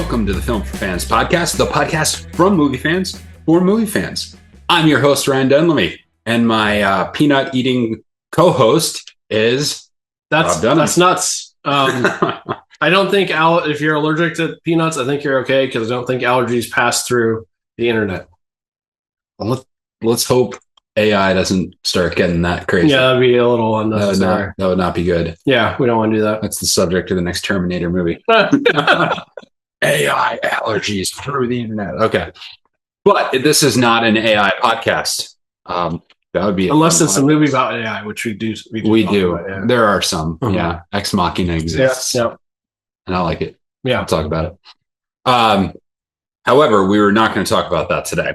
Welcome to the Film for Fans podcast, the podcast from movie fans for movie fans. I'm your host, Ryan Dunlevy, and my peanut-eating co-host is Rob Dunham. That's nuts. I don't think if you're allergic to peanuts, I think you're okay because I don't think allergies pass through the internet. Well, let's hope AI doesn't start getting that crazy. Yeah, that'd be a little unnecessary. That would not be good. Yeah, we don't want to do that. That's the subject of the next Terminator movie. AI allergies through the internet. Okay. But this is not an AI podcast. That would be unless it's a movie about AI, which we do. We do. About, yeah. There are some. Mm-hmm. Yeah. Ex Machina exists. Yeah. And I like it. Yeah. I'll talk about it. However, we were not going to talk about that today.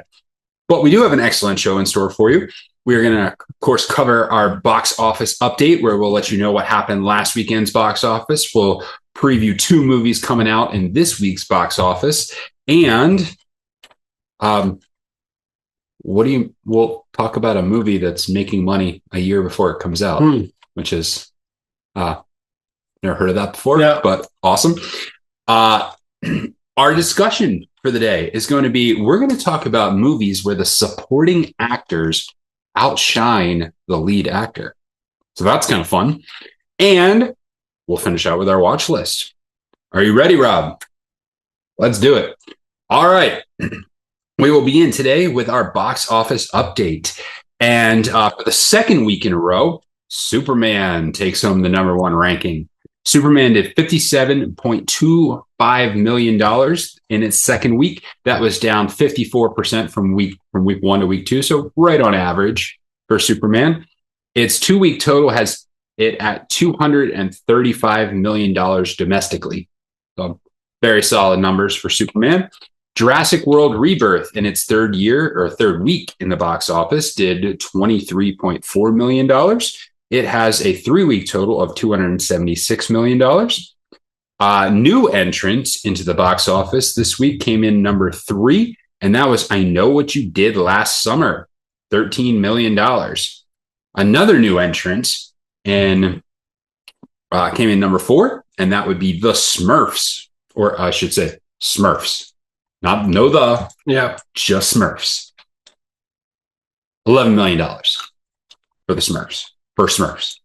But we do have an excellent show in store for you. We're going to, of course, cover our box office update, where we'll let you know what happened last weekend's box office. We'll preview 2 movies coming out in this week's box office. And we'll talk about a movie that's making money a year before it comes out, which is, never heard of that before, but awesome. Our discussion for the day is going to be, we're going to talk about movies where the supporting actors outshine the lead actor. So that's kind of fun. And we'll finish out with our watch list. Are you ready, Rob? Let's do it. All right. We will begin today with our box office update. And for the second week in a row, Superman takes home the number 1 ranking. Superman did $57.25 million in its second week. That was down 54% from week 1 to week 2. So right on average for Superman. Its 2-week total has it at $235 million domestically. So very solid numbers for Superman. Jurassic World Rebirth in its third week in the box office did $23.4 million. It has a 3-week total of $276 million. New entrant into the box office this week came in number 3, and that was I Know What You Did Last Summer, $13 million. Another new entrant came in number 4, and that would be The Smurfs, or I should say Smurfs. Just Smurfs. $11 million for the Smurfs. For Smurfs.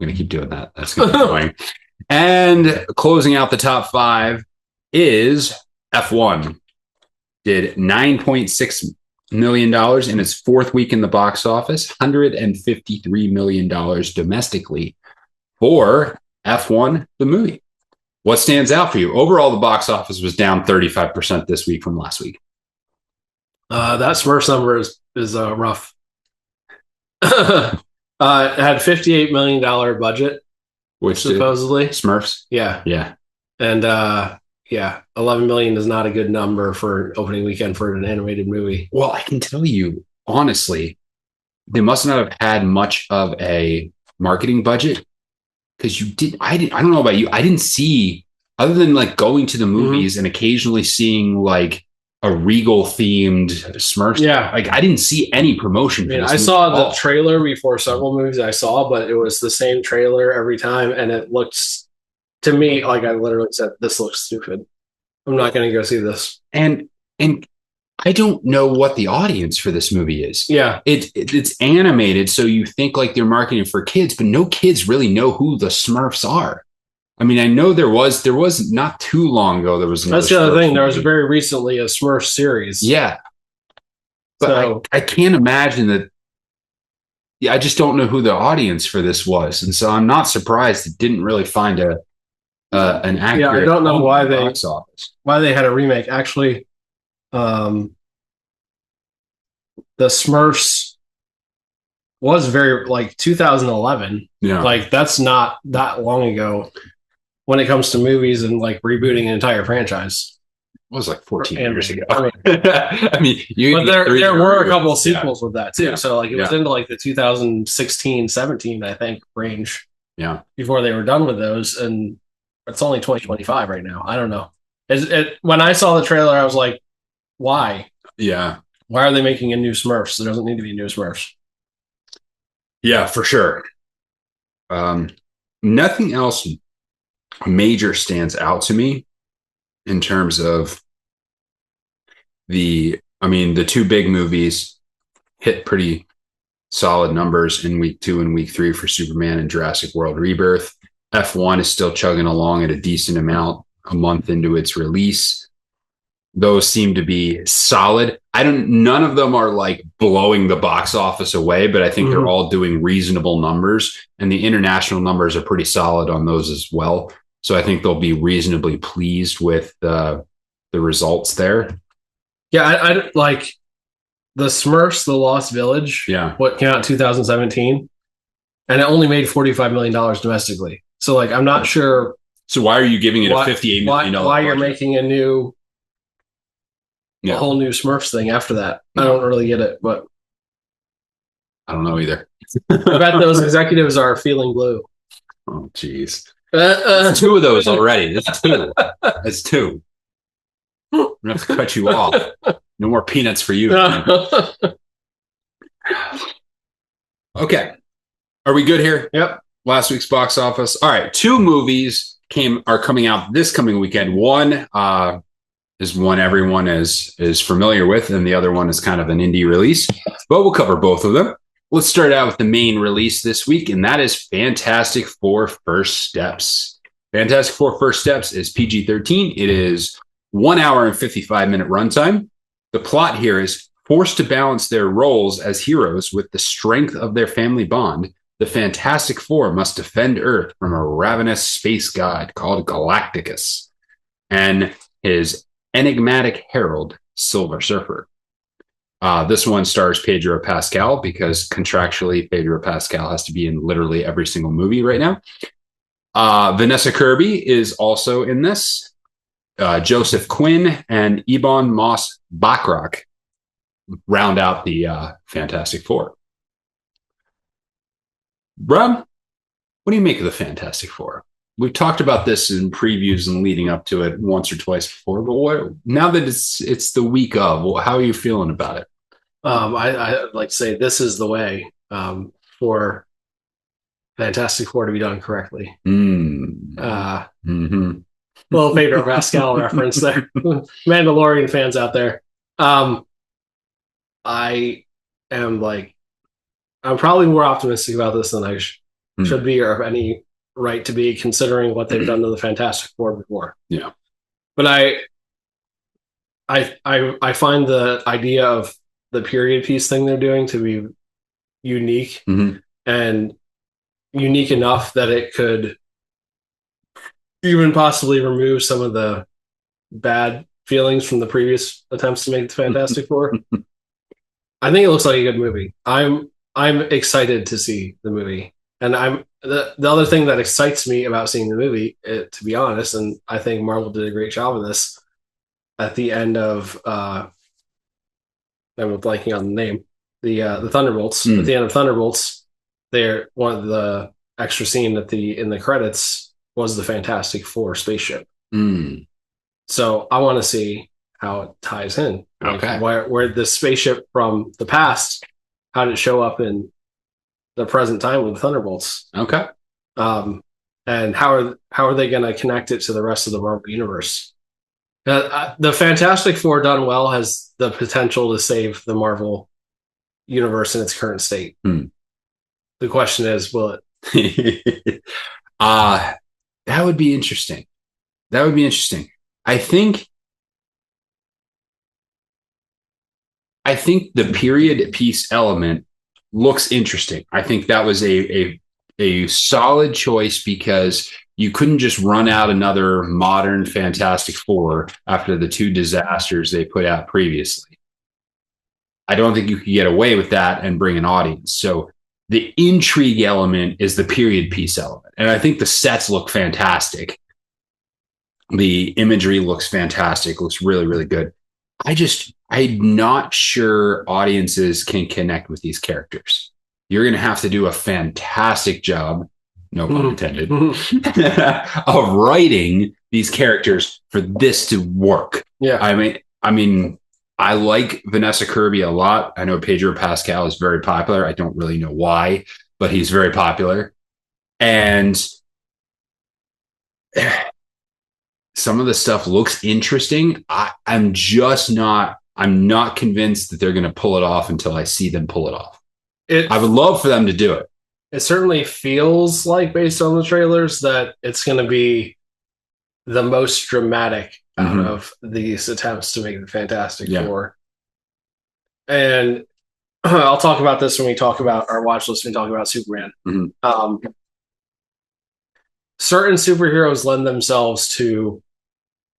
I'm going to keep doing that. That's going to be annoying. And closing out the top 5 is F1. Did $9.6 million in its 4th week in the box office, $153 million domestically for F1, the movie. What stands out for you? Overall, the box office was down 35% this week from last week. That Smurfs number is rough. It had $58 million budget, which supposedly Smurfs. Yeah. And 11 million is not a good number for opening weekend for an animated movie. Well, I can tell you honestly, they must not have had much of a marketing budget, because I don't know about you, I didn't see, other than like going to the movies and occasionally seeing like a Regal themed Smurfs. Yeah. Like I didn't see any promotion. I saw the trailer before several movies I saw, but it was the same trailer every time. And it looks, to me, like I literally said, this looks stupid. I'm not going to go see this. And I don't know what the audience for this movie is. Yeah. It's animated, so you think like they're marketing for kids, but no kids really know who the Smurfs are. I mean, I know there was not too long ago, there was another That's the other Smurf thing. movie. There was very recently a Smurf series. Yeah. But I can't imagine that. Yeah, I just don't know who the audience for this was. And so I'm not surprised it didn't really find an accurate. Yeah, I don't know why box office. Why they had a remake. Actually, the Smurfs was very 2011. Yeah. Like that's not that long ago when it comes to movies and like rebooting an entire franchise. It was like 14 years ago. I mean, but there were a couple of sequels with that too. Yeah. So like it was into like the 2016, 17, I think, range. Yeah. Before they were done with those, and it's only 2025 right now. I don't know. When I saw the trailer, I was like, why? Yeah. Why are they making a new Smurfs? There doesn't need to be new Smurfs. Yeah, for sure. Nothing else major stands out to me in terms of the two big movies hit pretty solid numbers in week 2 and week 3 for Superman and Jurassic World Rebirth. F1 is still chugging along at a decent amount a month into its release. Those seem to be solid. None of them are like blowing the box office away, but I think they're all doing reasonable numbers, and the international numbers are pretty solid on those as well. So I think they'll be reasonably pleased with the results there. Yeah, I like the Smurfs, The Lost Village. Yeah, what came out in 2017, and it only made $45 million domestically. So like, I'm not sure. So why are you giving it a $58 million? Why you're making a whole new Smurfs thing after that? I don't really get it, but I don't know either. I bet those executives are feeling blue. Oh, jeez. 2 of those already. That's 2. That's 2. I'm going to have to cut you off. No more peanuts for you. Okay. Are we good here? Yep. Last week's box office. All right. 2 movies are coming out this coming weekend. One is one everyone is familiar with, and the other one is kind of an indie release. But we'll cover both of them. Let's start out with the main release this week, and that is Fantastic Four First Steps. Fantastic Four First Steps is PG-13. It is 1 hour and 55-minute runtime. The plot here is forced to balance their roles as heroes with the strength of their family bond. The Fantastic Four must defend Earth from a ravenous space god called Galacticus and his enigmatic herald, Silver Surfer. This one stars Pedro Pascal because contractually Pedro Pascal has to be in literally every single movie right now. Vanessa Kirby is also in this. Joseph Quinn and Ebon Moss-Bachrach round out the Fantastic Four. Rob, what do you make of the Fantastic Four? We've talked about this in previews and leading up to it once or twice before, but now that it's the week of, how are you feeling about it? I like to say this is the way for Fantastic Four to be done correctly. Little Pedro Pascal reference there. Mandalorian fans out there. I'm probably more optimistic about this than I should be, or have any right to be, considering what they've done to the Fantastic Four before. Yeah. But I find the idea of the period piece thing they're doing to be unique, and unique enough that it could even possibly remove some of the bad feelings from the previous attempts to make the Fantastic Four. I think it looks like a good movie. I'm excited to see the movie, and the other thing that excites me about seeing the movie, to be honest, and I think Marvel did a great job of this. At the end of I'm blanking on the name, the Thunderbolts. At the end of Thunderbolts, one of the extra scene in the credits was the Fantastic Four spaceship. So I want to see how it ties in. Okay. Where the spaceship from the past, how did it show up in the present time with the Thunderbolts? Okay. And how are they going to connect it to the rest of the Marvel universe? The Fantastic Four done well has the potential to save the Marvel universe in its current state. The question is, will it? That would be interesting. I think the period piece element looks interesting. I think that was a solid choice because you couldn't just run out another modern Fantastic Four after the 2 disasters they put out previously. I don't think you could get away with that and bring an audience. So the intrigue element is the period piece element. And I think the sets look fantastic. The imagery looks fantastic, looks really, really good. I'm not sure audiences can connect with these characters. You're going to have to do a fantastic job, no pun intended, of writing these characters for this to work. Yeah. I mean, I like Vanessa Kirby a lot. I know Pedro Pascal is very popular. I don't really know why, but he's very popular. And some of the stuff looks interesting. I'm not convinced that they're going to pull it off until I see them pull it off. I would love for them to do it. It certainly feels like, based on the trailers, that it's going to be the most dramatic out of these attempts to make the Fantastic Four. And I'll talk about this when we talk about our watch list, when we talk about Superman. Certain superheroes lend themselves to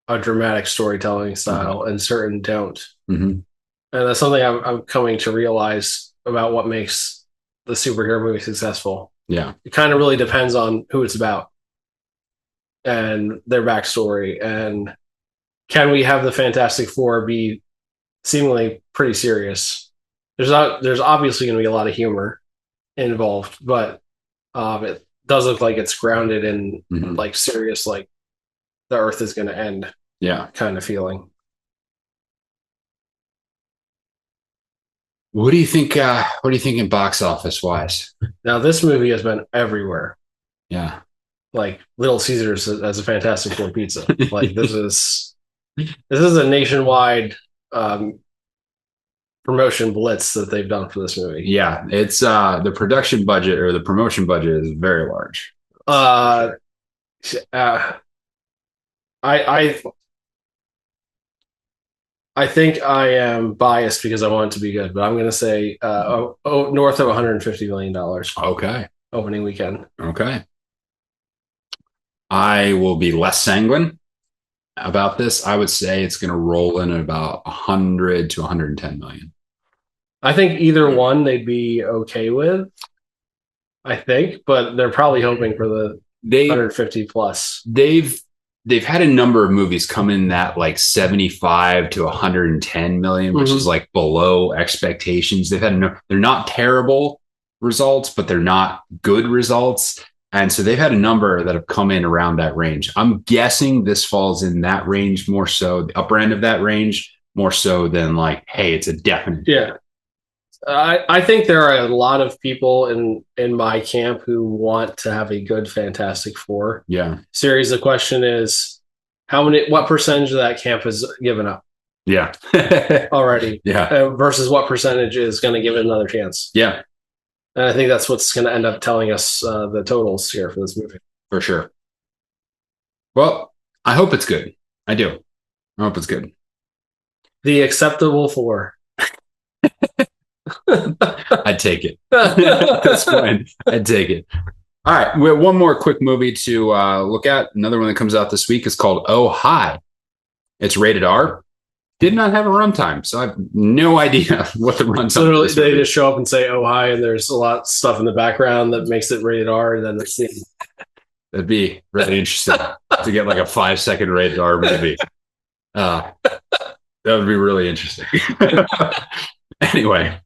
a dramatic storytelling style, and certain don't. And that's something I'm coming to realize about what makes the superhero movie successful. Yeah. It kind of really depends on who it's about and their backstory. And can we have the Fantastic Four be seemingly pretty serious? There's obviously going to be a lot of humor involved, but it does look like it's grounded in like serious, like the earth is going to end kind of feeling. What do you think? What do you think in box office wise? Now, this movie has been everywhere. Yeah, like Little Caesars as a Fantastic Four pizza. Like this is a nationwide promotion blitz that they've done for this movie. Yeah, it's the production budget or the promotion budget is very large. I think I am biased because I want it to be good, but I'm going to say north of $150 million. Okay. Opening weekend. Okay. I will be less sanguine about this. I would say it's going to roll in at about 100 to 110 million. I think either one they'd be okay with, I think, but they're probably hoping for the 150 plus. They've had a number of movies come in that like 75 to 110 million, which is like below expectations. They're not terrible results, but they're not good results. And so they've had a number that have come in around that range. I'm guessing this falls in that range more so, the upper end of that range, more so than like, hey, it's a definite. Yeah. I think there are a lot of people in my camp who want to have a good Fantastic Four series. The question is, what percentage of that camp has given up? Yeah. Already. Yeah. Versus what percentage is going to give it another chance? Yeah. And I think that's what's going to end up telling us the totals here for this movie. For sure. Well, I hope it's good. I do. I hope it's good. The acceptable four. I'd take it. That's fine. I'd take it. All right. We have one more quick movie to look at. Another one that comes out this week is called Oh Hi. It's rated R. Did not have a runtime, so I have no idea what the runtime is. So they just show up and say "Oh hi," and there's a lot of stuff in the background that makes it rated R, and then the scene. That'd be really interesting to get like a 5-second rated R movie. That would be really interesting. Anyway,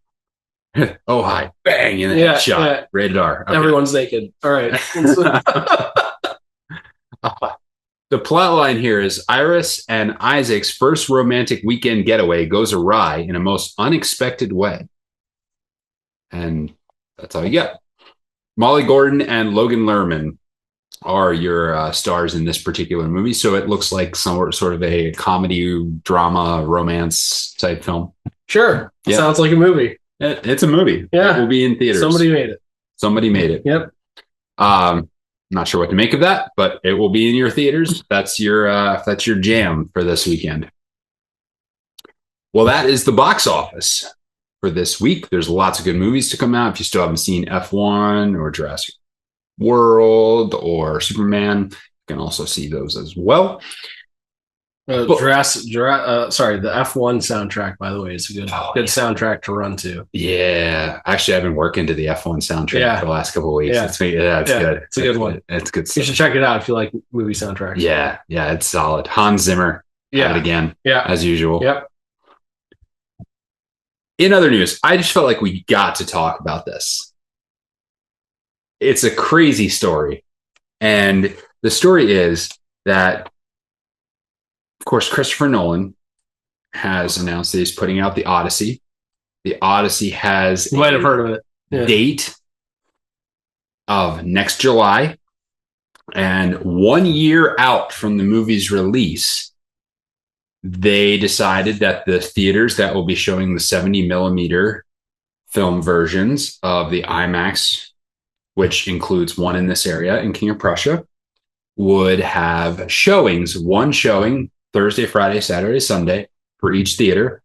oh hi, bang in the headshot, rated R. Okay. Everyone's naked. All right. The plot line here is Iris and Isaac's first romantic weekend getaway goes awry in a most unexpected way. And that's all you get. Molly Gordon and Logan Lerman are your stars in this particular movie. So it looks like sort of a comedy, drama, romance type film. Sure. Yeah. Sounds like a movie. It's a movie. Yeah. It will be in theaters. Somebody made it. Yep. Not sure what to make of that, but it will be in your theaters. That's your jam for this weekend. Well, that is the box office for this week. There's lots of good movies to come out. If you still haven't seen F1 or Jurassic World or Superman, you can also see those as well. The F1 soundtrack, by the way, is a good soundtrack to run to. Yeah. Actually, I've been working to the F1 soundtrack for the last couple of weeks. Yeah. It's good. It's a good one. It's good stuff. You should check it out if you like movie soundtracks. Yeah. Yeah. It's solid. Hans Zimmer. Yeah. It again. Yeah. As usual. Yep. In other news, I just felt like we got to talk about this. It's a crazy story. And the story is that, of course, Christopher Nolan has announced that he's putting out the Odyssey. The Odyssey has you might have heard of it. Date of next July. And 1 year out from the movie's release, they decided that the theaters that will be showing the 70 millimeter film versions of the IMAX, which includes one in this area in King of Prussia, would have showings, one showing Thursday, Friday, Saturday, Sunday for each theater.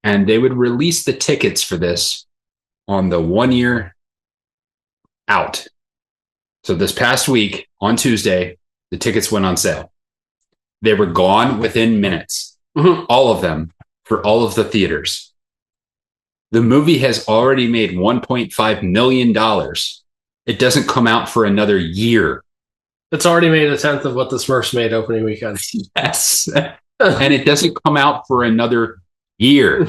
And they would release the tickets for this on the 1 year out. So this past week on Tuesday, the tickets went on sale. They were gone within minutes, all of them, for all of the theaters. The movie has already made $1.5 million. It doesn't come out for another year. It's already made a tenth of what the Smurfs made opening weekend. Yes. And it doesn't come out for another year.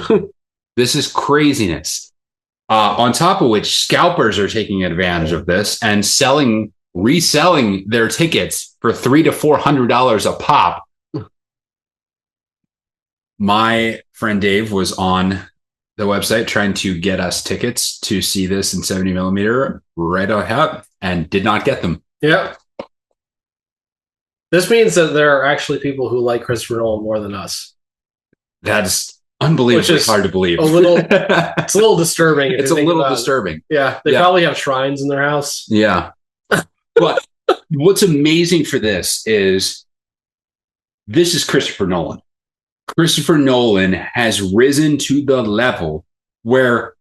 This is craziness. On top of which, scalpers are taking advantage of this and reselling their tickets for $300 to $400 a pop. My friend Dave was on the website trying to get us tickets to see this in 70 millimeter right ahead and did not get them. Yeah. This means that there are actually people who like Christopher Nolan more than us. That's unbelievably hard to believe. It's a little disturbing. It's a little disturbing. Yeah. They probably have shrines in their house. Yeah. But what's amazing for this is Christopher Nolan. Christopher Nolan has risen to the level where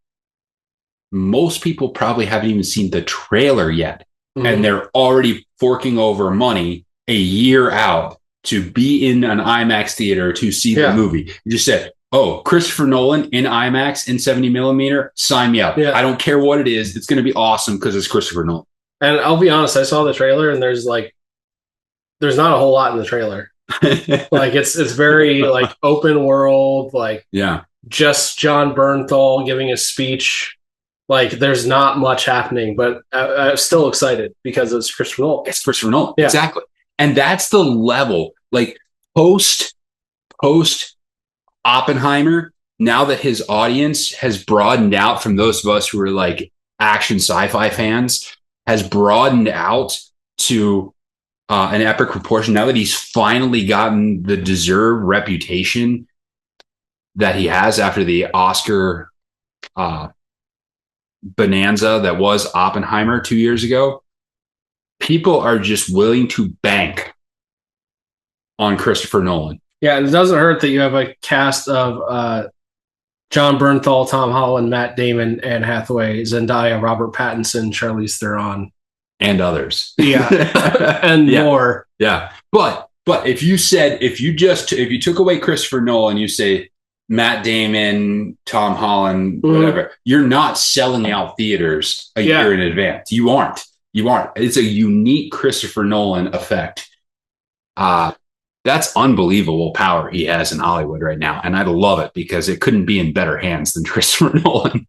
most people probably haven't even seen the trailer yet. Mm-hmm. And they're already forking over money a year out to be in an IMAX theater to see the movie. You just said, oh, Christopher Nolan in IMAX in 70 millimeter, sign me up. Yeah. I don't care what it is. It's going to be awesome because it's Christopher Nolan. And I'll be honest, I saw the trailer and there's not a whole lot in the trailer. Like it's very like open world, like just John Bernthal giving a speech. Like there's not much happening, but I'm still excited because it's Christopher Nolan. It's Christopher Nolan. Yeah. Exactly. And that's the level, like post Oppenheimer, now that his audience has broadened out from those of us who are like action sci-fi fans, has broadened out to an epic proportion. Now that he's finally gotten the deserved reputation that he has after the Oscar bonanza that was Oppenheimer 2 years ago, people are just willing to bank on Christopher Nolan. Yeah, and it doesn't hurt that you have a cast of John Bernthal, Tom Holland, Matt Damon, Anne Hathaway, Zendaya, Robert Pattinson, Charlize Theron. And others. Yeah. And more. Yeah. But if you took away Christopher Nolan, you say Matt Damon, Tom Holland, whatever, you're not selling out theaters a year in advance. You aren't. It's a unique Christopher Nolan effect. That's unbelievable power he has in Hollywood right now. And I love it because it couldn't be in better hands than Christopher Nolan.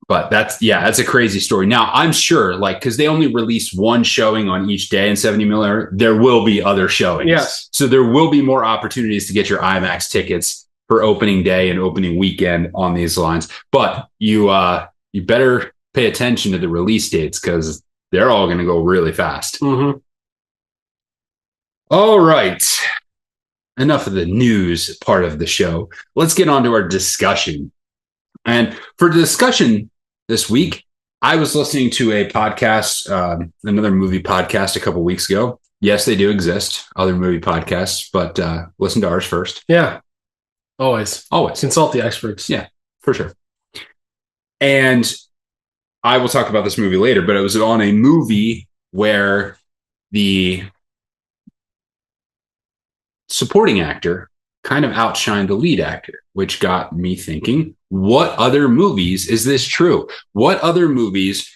But that's a crazy story. Now, I'm sure, because they only release one showing on each day in 70 millimeter, there will be other showings. Yes. So there will be more opportunities to get your IMAX tickets for opening day and opening weekend on these lines. But you better pay attention to the release dates because they're all going to go really fast. Mm-hmm. All right. Enough of the news part of the show. Let's get on to our discussion. And for discussion this week, I was listening to a podcast, another movie podcast a couple weeks ago. Yes, they do exist, other movie podcasts, but listen to ours first. Yeah. Always. Consult the experts. Yeah, for sure. And I will talk about this movie later, but it was on a movie where the supporting actor kind of outshined the lead actor, which got me thinking, what other movies is this true? What other movies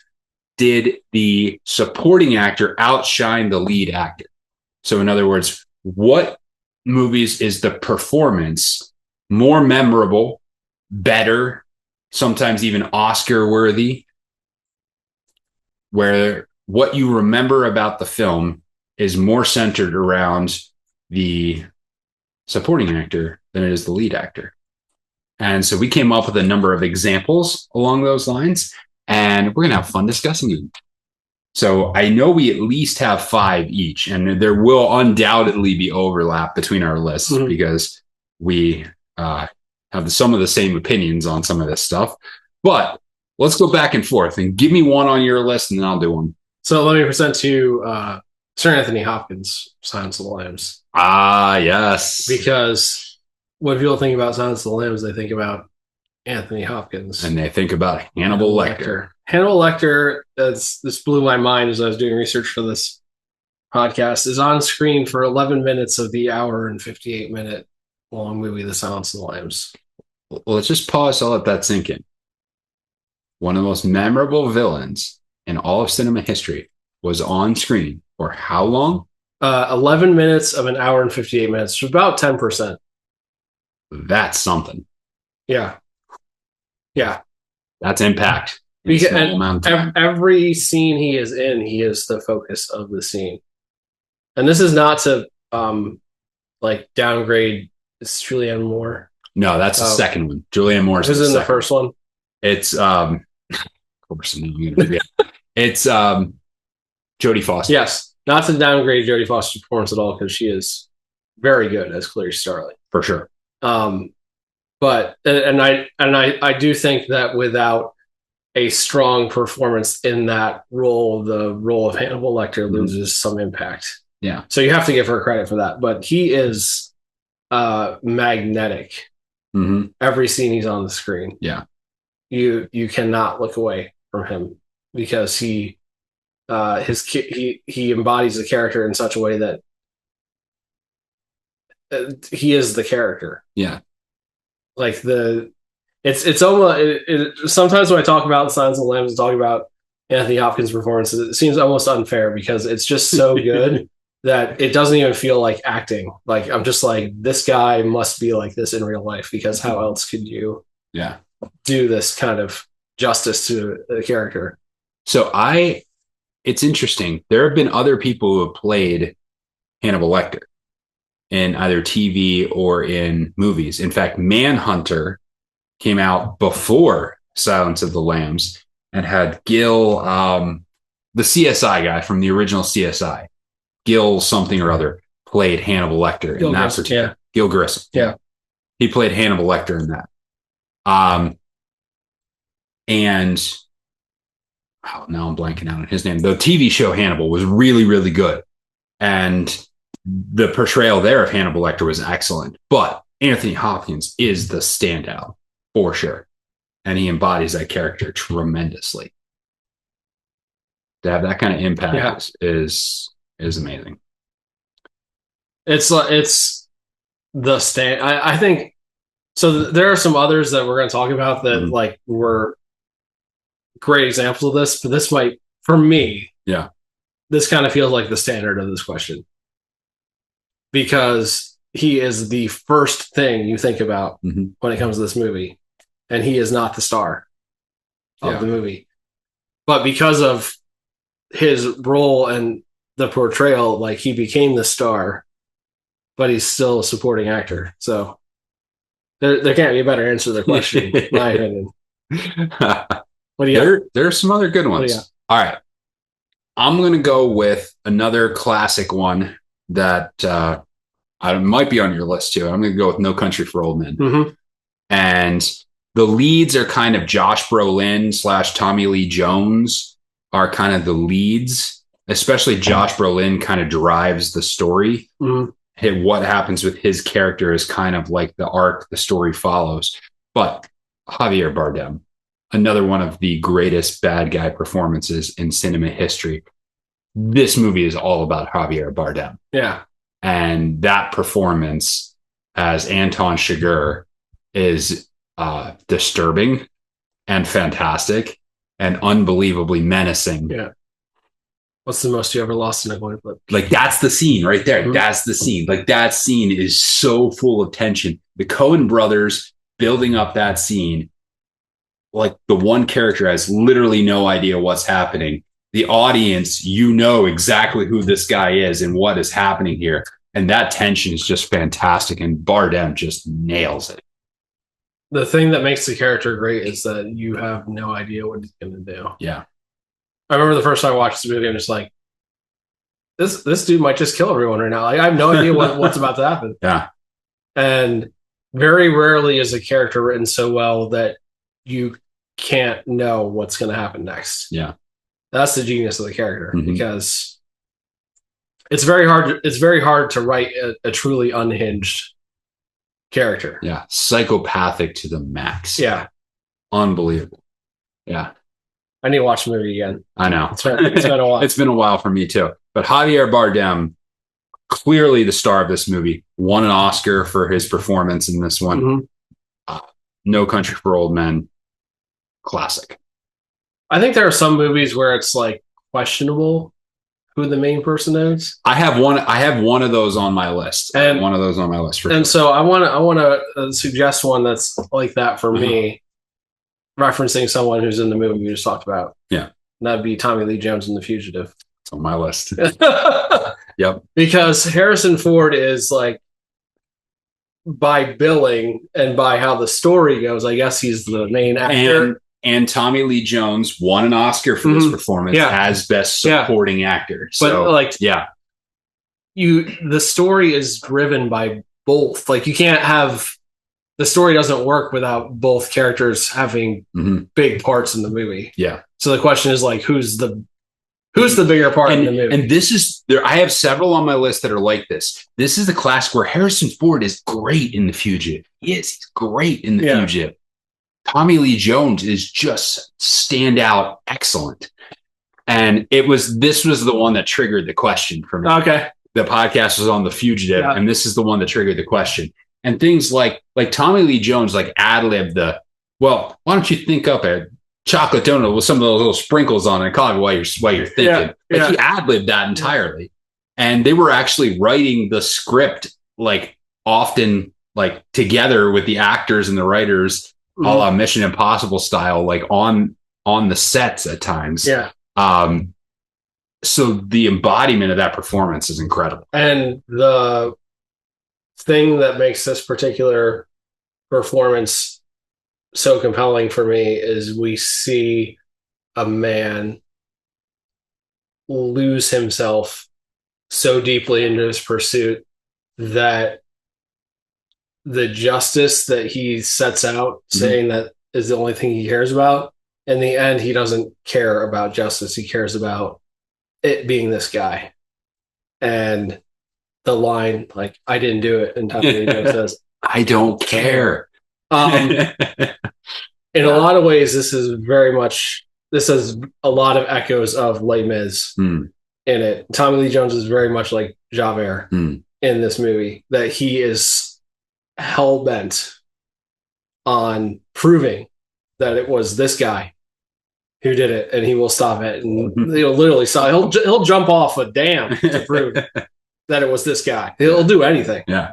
did the supporting actor outshine the lead actor? So in other words, what movies is the performance more memorable, better, sometimes even Oscar worthy, where what you remember about the film is more centered around the supporting actor than it is the lead actor? And so we came up with a number of examples along those lines, and we're going to have fun discussing them. So I know we at least have 5 each, and there will undoubtedly be overlap between our lists because we have some of the same opinions on some of this stuff. But let's go back and forth and give me one on your list, and then I'll do one. So let me present to you Sir Anthony Hopkins' Silence of the Lambs. Ah, yes. Because when people think about Silence of the Lambs, they think about Anthony Hopkins. And they think about Hannibal Lecter. Hannibal Lecter, this blew my mind as I was doing research for this podcast, is on screen for 11 minutes of the hour and 58-minute long movie, The Silence of the Lambs. Well, let's just pause to let that sink in. One of the most memorable villains in all of cinema history was on screen for how long? 11 minutes of an hour and 58 minutes, which is about 10%. That's something. Yeah. That's impact. Because every scene he is in, he is the focus of the scene. And this is not to downgrade. It's Julianne Moore. No, that's the second one. Julianne Moore is in the first one. It's of course I'm gonna forget. It's Jodie Foster. Yes, not to downgrade Jodie Foster's performance at all, because she is very good as Clarice Starling for sure. But I do think that without a strong performance in that role, the role of Hannibal Lecter loses some impact. Yeah. So you have to give her credit for that. But he is magnetic. Every scene he's on the screen. Yeah. You cannot look away from him, because he embodies the character in such a way that he is the character. Yeah. Like it's almost sometimes when I talk about Silence of the Lambs and talk about Anthony Hopkins' performance, it seems almost unfair because it's just so good that it doesn't even feel like acting. Like I'm just like, this guy must be like this in real life, because how else could you do this kind of justice to the character? So it's interesting. There have been other people who have played Hannibal Lecter in either TV or in movies. In fact, Manhunter came out before Silence of the Lambs and had Gil, the CSI guy from the original CSI, Gil something or other, played Hannibal Lecter in that particular. Gil Grissom. Yeah. He played Hannibal Lecter in that. And now I'm blanking out on his name. The TV show Hannibal was really, really good. And the portrayal there of Hannibal Lecter was excellent. But Anthony Hopkins is the standout for sure. And he embodies that character tremendously. To have that kind of impact is amazing. It's the stand. I think so. There are some others that we're going to talk about that were great examples of this, but this might, for me, this kind of feels like the standard of this question, because he is the first thing you think about when it comes to this movie, and he is not the star of the movie, but because of his role and the portrayal, like he became the star, but he's still a supporting actor. So there can't be a better answer to the question, in my opinion. What do you got? There's some other good ones. All right. I'm going to go with another classic one that I might be on your list too. I'm going to go with No Country for Old Men. And the leads are kind of Josh Brolin / Tommy Lee Jones are kind of the leads, especially Josh Brolin kind of drives the story. What happens with his character is kind of like the arc the story follows. But Javier Bardem, another one of the greatest bad guy performances in cinema history. This movie is all about Javier Bardem. Yeah. And that performance as Anton Chigurh is disturbing and fantastic and unbelievably menacing. Yeah. What's the most you ever lost in a coin flip? Like, that's the scene right there. That's the scene. Like, that scene is so full of tension. The Coen brothers building up that scene, like the one character has literally no idea what's happening. The audience, you know exactly who this guy is and what is happening here. And that tension is just fantastic. And Bardem just nails it. The thing that makes the character great is that you have no idea what he's going to do. Yeah. I remember the first time I watched this movie, I'm just like, this dude might just kill everyone right now. Like, I have no idea what's about to happen. Yeah. And very rarely is a character written so well that you can't know what's going to happen next. Yeah. That's the genius of the character, because it's very hard to write a truly unhinged character. Yeah. Psychopathic to the max. Yeah. Unbelievable. Yeah. I need to watch the movie again. I know. It's been a while. It's been a while for me too. But Javier Bardem, clearly the star of this movie, won an Oscar for his performance in this one. No Country for Old Men. Classic. I think there are some movies where it's like questionable who the main person is. I have one of those on my list. And one of those on my list for sure. So I want to suggest one that's like that for me, referencing someone who's in the movie we just talked about. Yeah. And that'd be Tommy Lee Jones in The Fugitive. It's on my list. Yep. Because Harrison Ford is like, by billing and by how the story goes, I guess he's the main actor. And Tommy Lee Jones won an Oscar for this performance as Best Supporting Actor. So, but the story is driven by both. Like, you can't have, the story doesn't work without both characters having big parts in the movie. Yeah. So the question is like, who's the bigger part in the movie? And this is there. I have several on my list that are like this. This is the classic where Harrison Ford is great in The Fugitive. He's great in The Fugitive. Tommy Lee Jones is just standout excellent. And this was the one that triggered the question for me. Okay. The podcast was on The Fugitive, and this is the one that triggered the question. And things like Tommy Lee Jones, like ad-libbed why don't you think up a chocolate donut with some of those little sprinkles on it and call it while you're thinking. He ad-libbed that entirely. And they were actually writing the script often together with the actors and the writers, a la Mission Impossible style, on the sets at times. Yeah. So the embodiment of that performance is incredible. And the thing that makes this particular performance so compelling for me is we see a man lose himself so deeply into his pursuit that the justice that he sets out saying that is the only thing he cares about, in the end, he doesn't care about justice. He cares about it being this guy. And the line, I didn't do it, and Tommy Lee Jones says, I don't care. In a lot of ways, this has a lot of echoes of Les Mis in it. Tommy Lee Jones is very much like Javert in this movie, that he is hell-bent on proving that it was this guy who did it, and he will stop it. And he'll literally stop. He'll jump off a dam to prove that it was this guy. He'll do anything. Yeah.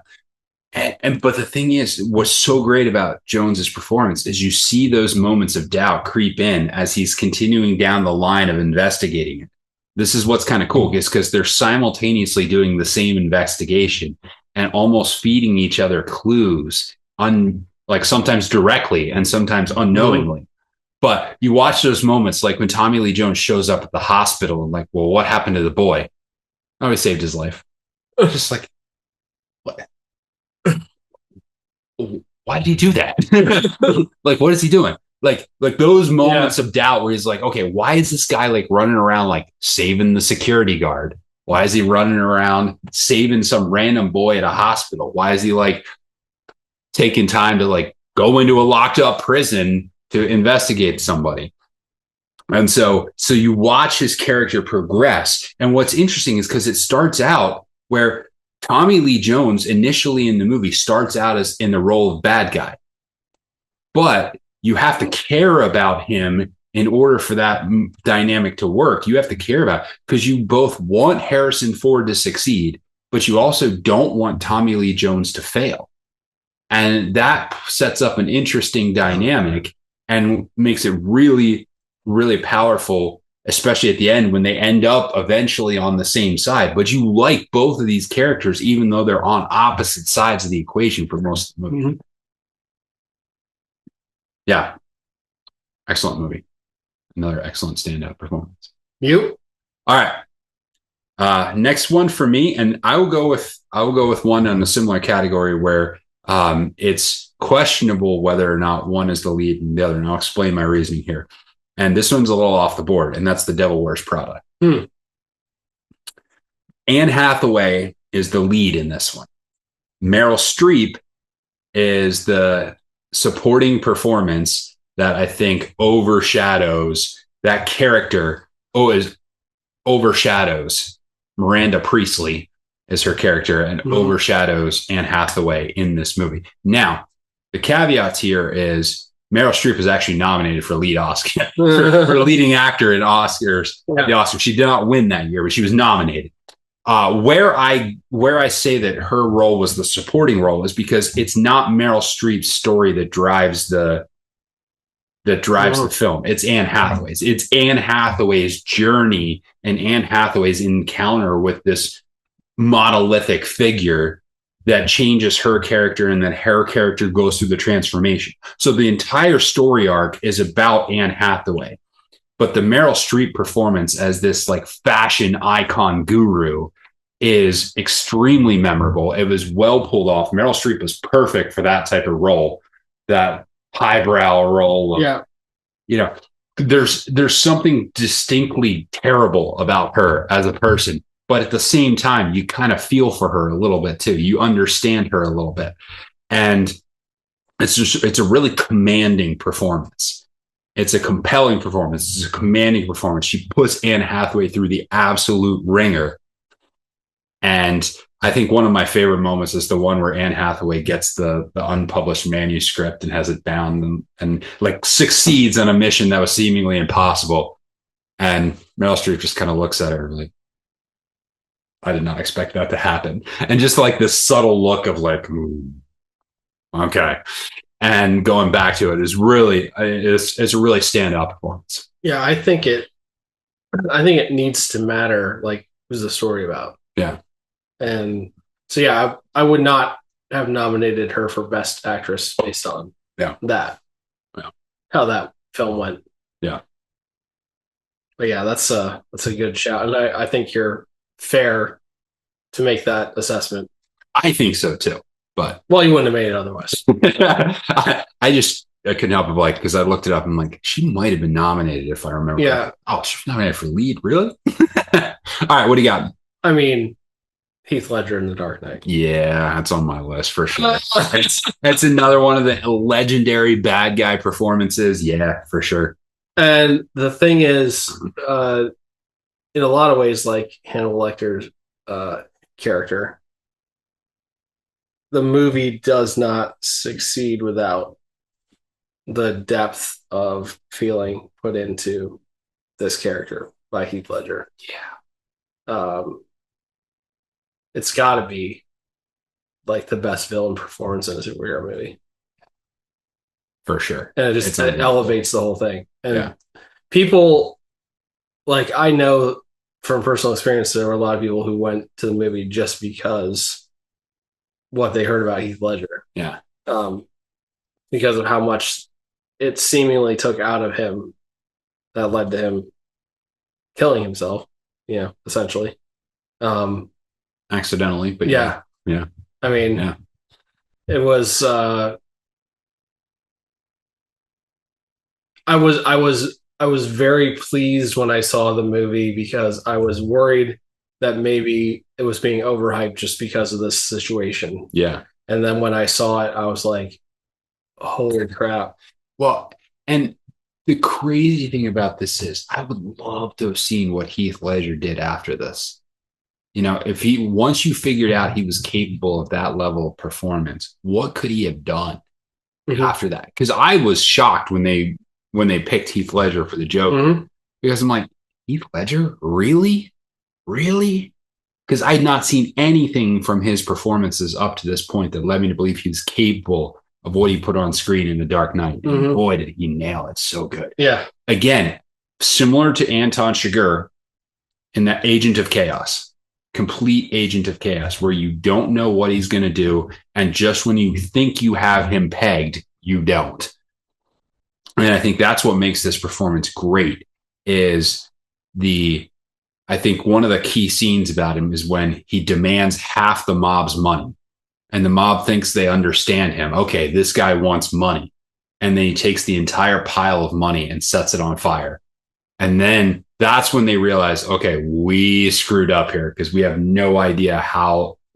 But the thing is, what's so great about Jones's performance is you see those moments of doubt creep in as he's continuing down the line of investigating it. This is what's kind of cool, is because they're simultaneously doing the same investigation and almost feeding each other clues, sometimes directly and sometimes unknowingly. But you watch those moments, like when Tommy Lee Jones shows up at the hospital and well, what happened to the boy? Oh, he saved his life. Just what? Why did he do that? What is he doing? Like those moments of doubt where he's like, okay, why is this guy running around saving the security guard? Why is he running around saving some random boy at a hospital? Why is he taking time to go into a locked up prison to investigate somebody? And so you watch his character progress. And what's interesting is because it starts out where Tommy Lee Jones initially in the movie starts out as in the role of bad guy, but you have to care about him in order for that dynamic to work. You have to care about, because you both want Harrison Ford to succeed, but you also don't want Tommy Lee Jones to fail. And that sets up an interesting dynamic and makes it really, really powerful, especially at the end when they end up eventually on the same side. But you like both of these characters, even though they're on opposite sides of the equation for most of the movie. Yeah. Excellent movie. Another excellent standout performance. You? All right. Next one for me, and I will go with one in a similar category where it's questionable whether or not one is the lead and the other. And I'll explain my reasoning here. And this one's a little off the board, and that's The Devil Wears Prada. Anne Hathaway is the lead in this one. Meryl Streep is the supporting performance that I think overshadows that character. Overshadows Miranda Priestley is her character and overshadows Anne Hathaway in this movie. Now, the caveat here is Meryl Streep is actually nominated for lead Oscar for leading actor in Oscars. Yeah. The Oscars. She did not win that year, but she was nominated. Where I say that her role was the supporting role is because it's not Meryl Streep's story that drives the film. It's Anne Hathaway's. It's Anne Hathaway's journey and Anne Hathaway's encounter with this monolithic figure that changes her character and then her character goes through the transformation. So the entire story arc is about Anne Hathaway. But the Meryl Streep performance as this like fashion icon guru is extremely memorable. It was well pulled off. Meryl Streep was perfect for that type of role, that highbrow role. There's something distinctly terrible about her as a person, but at the same time, you kind of feel for her a little bit too. You understand her a little bit. And it's a really commanding performance. It's a compelling performance. It's a commanding performance. She puts Anne Hathaway through the absolute ringer. And I think one of my favorite moments is the one where Anne Hathaway gets the unpublished manuscript and has it bound and like succeeds on a mission that was seemingly impossible. And Meryl Streep just kind of looks at her like, I did not expect that to happen. And just like this subtle look of like, okay. And going back to it is really, it's a really standout performance. Yeah, I think it needs to matter. Like, who's the story about? Yeah. And so, yeah, I would not have nominated her for Best Actress based on that. Yeah. How that film went. Yeah. But yeah, that's a good shout. And I think you're fair to make that assessment. I think so too. But well, you wouldn't have made it otherwise. I couldn't help it, like, because I looked it up and like she might have been nominated if I remember. Yeah. Oh, she was nominated for lead, really? All right, what do you got? I mean, Heath Ledger in The Dark Knight. Yeah, that's on my list for sure. That's another one of the legendary bad guy performances. Yeah, for sure. And the thing is, in a lot of ways, like Hannibal Lecter's character, the movie does not succeed without the depth of feeling put into this character by Heath Ledger. Yeah. It's got to be like the best villain performance in a superhero movie. For sure. And it elevates the whole thing. And people, like, I know from personal experience, there were a lot of people who went to the movie just because what they heard about Heath Ledger. Yeah. Because of how much it seemingly took out of him that led to him killing himself, essentially. Accidentally, but yeah. I mean, it was, I was very pleased when I saw the movie because I was worried that maybe it was being overhyped just because of this situation. Yeah. And then when I saw it, I was like, holy crap. Well, and the crazy thing about this is I would love to have seen what Heath Ledger did after this. If once you figured out he was capable of that level of performance, what could he have done after that? Because I was shocked when they picked Heath Ledger for the Joker, because I'm like, Heath Ledger? Really? Because I had not seen anything from his performances up to this point that led me to believe he was capable of what he put on screen in The Dark Knight. And boy, did he nail it so good. Yeah. Again, similar to Anton Chigurh in that Agent of Chaos. Complete Agent of Chaos, where you don't know what he's going to do, and just when you think you have him pegged, you don't. And I think that's what makes this performance great, is I think one of the key scenes about him is when he demands half the mob's money, and the mob thinks they understand him. Okay, this guy wants money. And then he takes the entire pile of money and sets it on fire. And then that's when they realize, okay, we screwed up here because we have no idea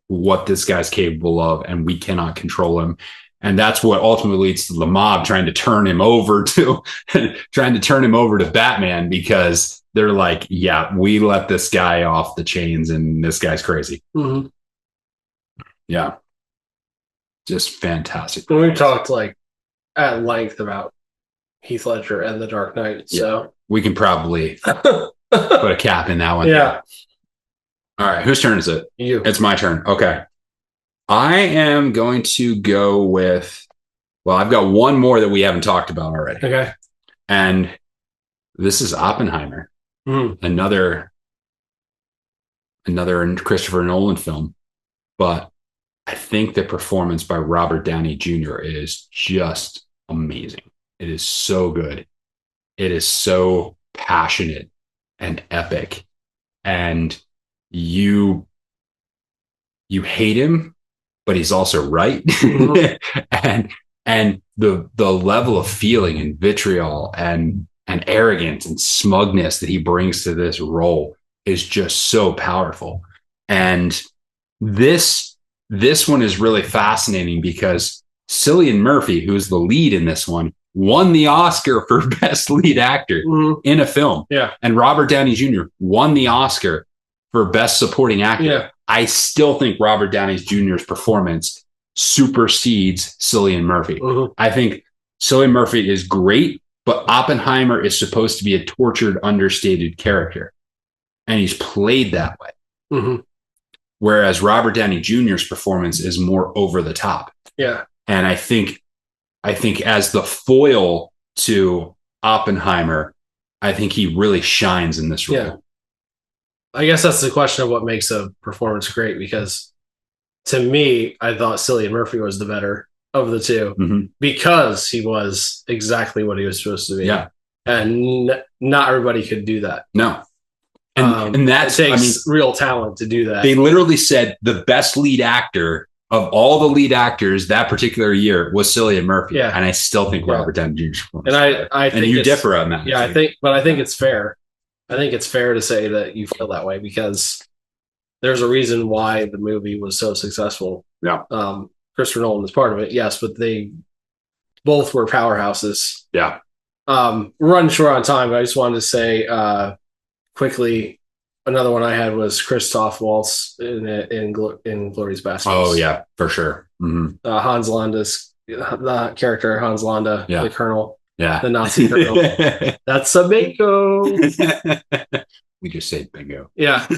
what this guy's capable of, and we cannot control him. And that's what ultimately leads to the mob trying to turn him over to Batman, because they're like, yeah, we let this guy off the chains and this guy's crazy. Mm-hmm. Yeah. Just fantastic. And we talked like at length about Heath Ledger and The Dark Knight. So we can probably put a cap in that one. Yeah. All right. Whose turn is it? You. It's my turn. Okay. I am going to go with, I've got one more that we haven't talked about already. Okay. And this is Oppenheimer. Another Christopher Nolan film. But I think the performance by Robert Downey Jr. is just amazing. It is so good. It is so passionate and epic. And you hate him, but he's also right. and the level of feeling and vitriol and arrogance and smugness that he brings to this role is just so powerful. And this one is really fascinating because Cillian Murphy, who's the lead in this one, won the Oscar for Best Lead Actor in a film. Yeah. And Robert Downey Jr. won the Oscar for Best Supporting Actor. Yeah. I still think Robert Downey Jr.'s performance supersedes Cillian Murphy. I think Cillian Murphy is great, but Oppenheimer is supposed to be a tortured, understated character. And he's played that way. Whereas Robert Downey Jr.'s performance is more over the top. Yeah. And I think as the foil to Oppenheimer, I think he really shines in this role. Yeah. I guess that's the question of what makes a performance great, because to me, I thought Cillian Murphy was the better of the two because he was exactly what he was supposed to be. Yeah. And not everybody could do that. No. And that takes real talent to do that. They literally said the best lead actor of all the lead actors that particular year was Cillian Murphy. Yeah. And I still think Robert Downey Jr. And I think you differ on that. Yeah, I think it's fair. I think it's fair to say that you feel that way because there's a reason why the movie was so successful. Yeah. Christopher Nolan was part of it, yes, but they both were powerhouses. Yeah. We're running short on time, but I just wanted to say quickly, another one I had was Christoph Waltz in Glorious Bastards. Oh yeah, for sure. Hans Landa's the character Hans Landa, the Colonel, the Nazi Colonel. That's a bingo. We just say bingo. Yeah.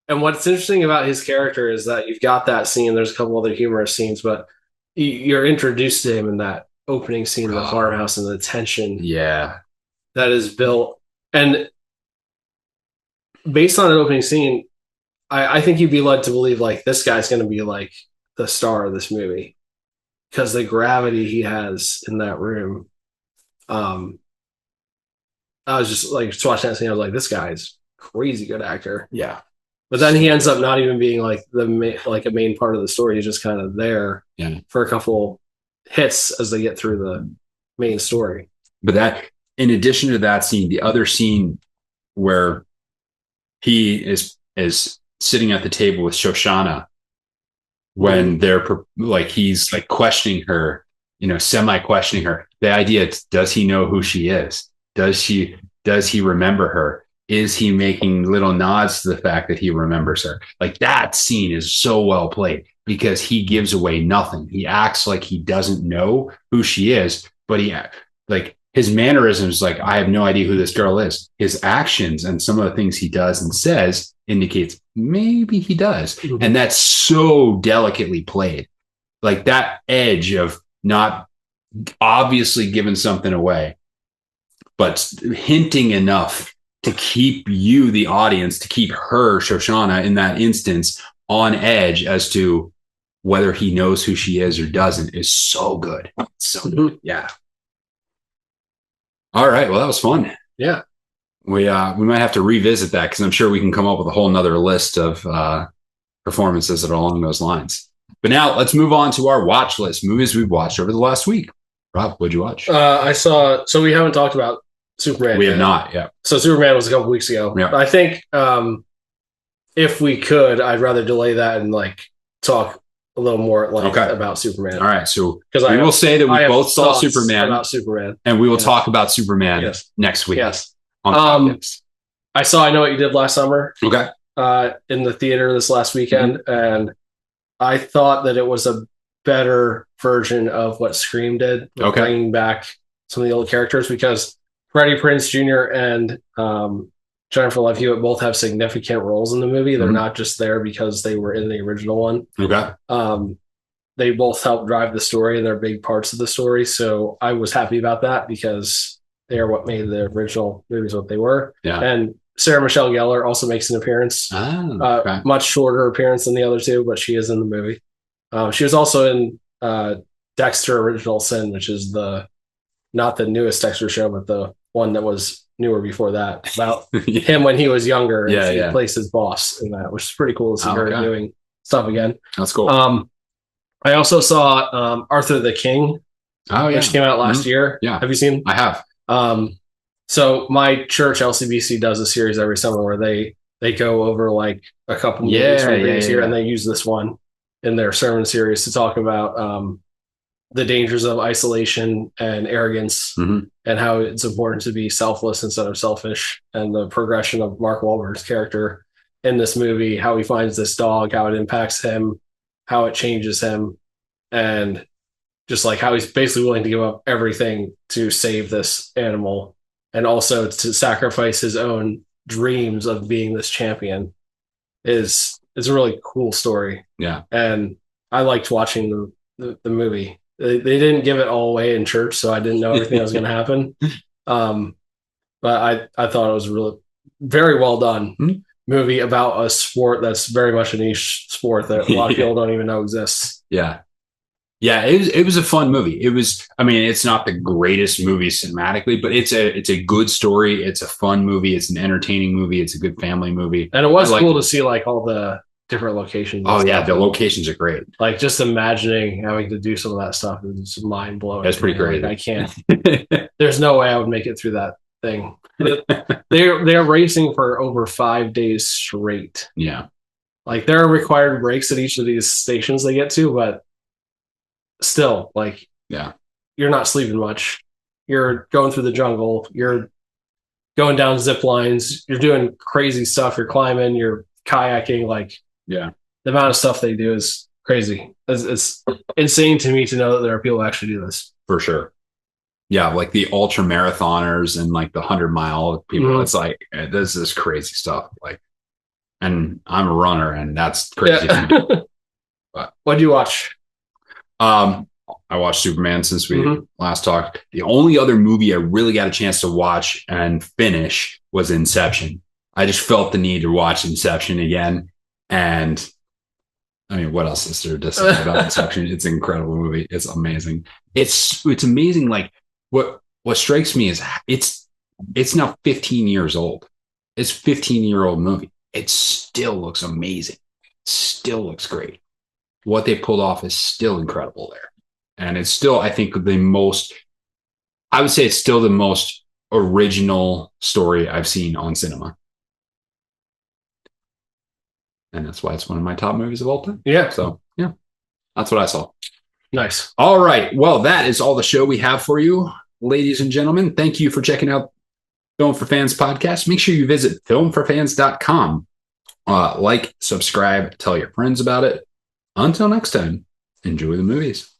And what's interesting about his character is that you've got that scene. There's a couple other humorous scenes, but you're introduced to him in that opening scene of the farmhouse and the tension that is built. And based on an opening scene, I think you'd be led to believe like this guy's going to be like the star of this movie because the gravity he has in that room. I was just like just watching that scene. I was like, this guy's crazy good actor. Yeah. But then he ends up not even being like a main part of the story. He's just kind of there for a couple hits as they get through the main story. But that, in addition to that scene, the other scene where he is sitting at the table with Shoshana when they're like he's like questioning her, semi-questioning her. The idea, does he know who she is? Does he remember her? Is he making little nods to the fact that he remembers her? Like that scene is so well played because he gives away nothing. He acts like he doesn't know who she is, but his mannerisms, like, I have no idea who this girl is. His actions and some of the things he does and says indicates maybe he does. And that's so delicately played. Like that edge of not obviously giving something away, but hinting enough to keep you, the audience, to keep her, Shoshana, in that instance, on edge as to whether he knows who she is or doesn't is so good. So good. Yeah. All right. Well, that was fun. Yeah. we might have to revisit that because I'm sure we can come up with a whole nother list of performances that are along those lines. But now let's move on to our watch list, movies we've watched over the last week. Rob, what'd you watch? I saw. So we haven't talked about Superman. We have not. Yeah. So Superman was a couple weeks ago. Yeah. I think if we could, I'd rather delay that and like talk a little more at length about Superman. All right. So we will say that we both saw Superman about Superman, and we will talk about Superman next week. Yes. I saw I Know What You Did Last Summer. Okay. In the theater this last weekend, and I thought that it was a better version of what Scream did, bringing back some of the old characters, because Freddie Prinze Jr. and Jennifer Love Hewitt both have significant roles in the movie. They're not just there because they were in the original one. Okay. They both help drive the story, and they're big parts of the story. So I was happy about that because they are what made the original movies what they were. Yeah. And Sarah Michelle Gellar also makes an appearance. Much shorter appearance than the other two, but she is in the movie. She was also in Dexter Original Sin, which is not the newest Dexter show, but the one that was newer before that, about him when he was younger. And she plays his boss in that, which is pretty cool to see her doing stuff again. That's cool. I also saw Arthur the King, which came out last year. Yeah. Have you seen? I have. So my church, LCBC, does a series every summer where they go over like a couple movies from the previous year, and they use this one in their sermon series to talk about the dangers of isolation and arrogance, and how it's important to be selfless instead of selfish, and the progression of Mark Wahlberg's character in this movie, how he finds this dog, how it impacts him, how it changes him, and just like how he's basically willing to give up everything to save this animal, and also to sacrifice his own dreams of being this champion is a really cool story. Yeah. And I liked watching the movie. They didn't give it all away in church, so I didn't know everything that was going to happen. But I thought it was really very well done movie about a sport that's very much a niche sport that a lot of people don't even know exists. Yeah. Yeah, it was a fun movie. It was, I mean, it's not the greatest movie cinematically, but it's a good story. It's a fun movie. It's an entertaining movie. It's a good family movie. And it was cool to see like all the different locations. Oh yeah, the locations are great. Like just imagining having to do some of that stuff is mind blowing. That's pretty great. Like, I can't. There's no way I would make it through that thing. They're racing for over 5 days straight. Yeah, like there are required breaks at each of these stations they get to, but still, like, you're not sleeping much. You're going through the jungle. You're going down zip lines. You're doing crazy stuff. You're climbing. You're kayaking. Like, the amount of stuff they do is crazy. It's insane to me to know that there are people who actually do this. For sure. Yeah, like the ultra marathoners and like the 100-mile people. It's like, this is crazy stuff. Like, and I'm a runner, and that's crazy. But what'd you watch? I watched Superman since we last talked. The only other movie I really got a chance to watch and finish was Inception. I just felt the need to watch Inception again. And I mean, what else is there to say about Inception? It's an incredible movie. It's amazing. It's amazing. Like what strikes me is it's now 15 years old. It's a 15-year-old movie. It still looks amazing. Still looks great. What they pulled off is still incredible there. And it's still, I think, I would say it's still the most original story I've seen on cinema. And that's why it's one of my top movies of all time. Yeah. So, yeah, that's what I saw. Nice. All right. Well, that is all the show we have for you, ladies and gentlemen. Thank you for checking out Film for Fans podcast. Make sure you visit filmforfans.com. Like, subscribe, tell your friends about it. Until next time, enjoy the movies.